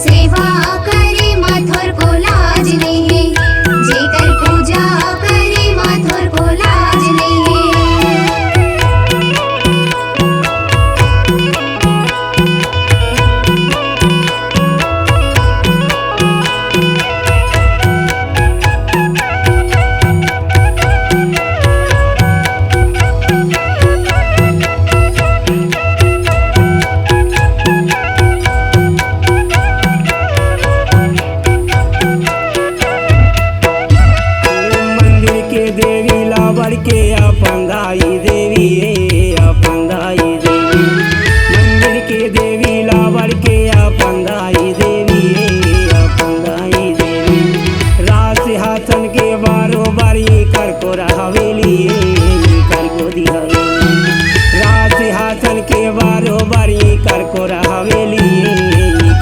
सेवा करे माथुर को लाज नहीं, जेकर पूजा करे माथुर को लाज नहीं। के अपन दाई देवी अपन दाई देवी, मंदिर के देवी लावर के अपन दाई देवी अपन दाई देवी। राज सिंहासन के बारो बारी कर को हवेली कर को दी हवेली, राज सिंहासन के बारो बारी कर को हवेली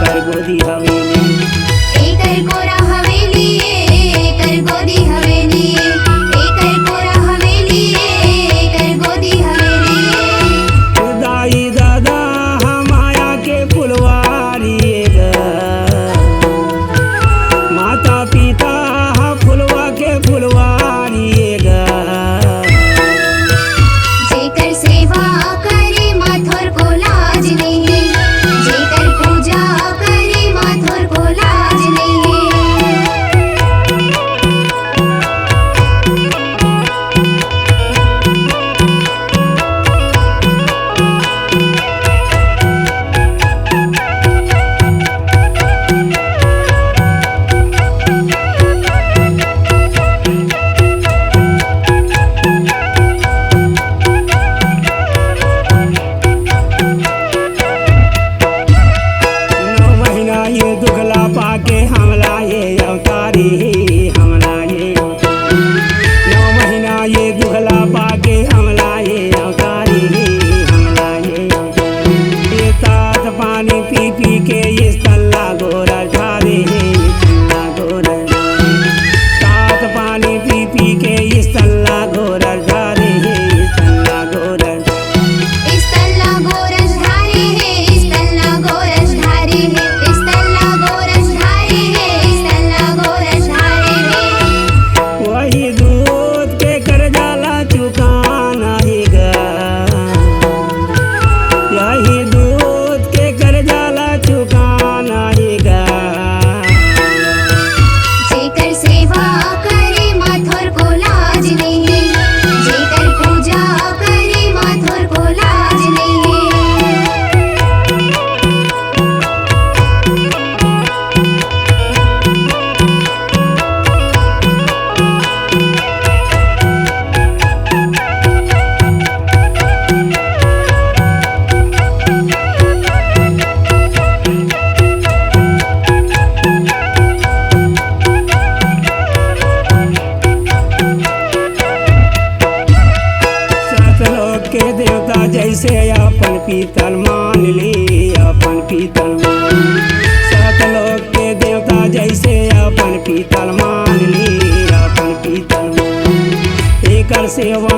कर को दी हवेली। एकर कोरा हवेली एकर गोदी हवेली, एकर कोरा हवेली एकर गोदी हवेली। दाई दादा हमाया के फुलवारी ग, माता पिता फुलवा के फुलवारी ग। जेकर सेवा करे माथुर को लाज नहीं, जेकर पूजा करे माथुर को लाज नहीं। ये दुखला पाके हमला ये अवतारी हमला ये, 9 महीना ये दुखला पाके हमला ये अवतारी हमला ये। ये साथ पानी पी पी के इस तल्ला गोरा झारे तल्ला गोरा, साथ पानी पी पी के इस तल्ला गोरा झारे तल्ला गोरा। इस तल्ला गोरस धारे है, इस तल्ला गोरस धारे है, इस तल्ला गोरस धारे है, इस तल्ला गोरस धारे है। वही दूध के कर जाला चुकाना ही गा, यही दूध के कर जाला चुकाना ही गा। जेकर सेवा करे माथुर को लाज नहीं, जेकर पूजा करे माथुर को लाज नहीं। सतलोक के देवता जैसे अपन पीतल मान ली अपन पीतल मान, सतलोक के देवता जैसे अपन पीतल मान ली अपन पीतल मान। एकर सेवा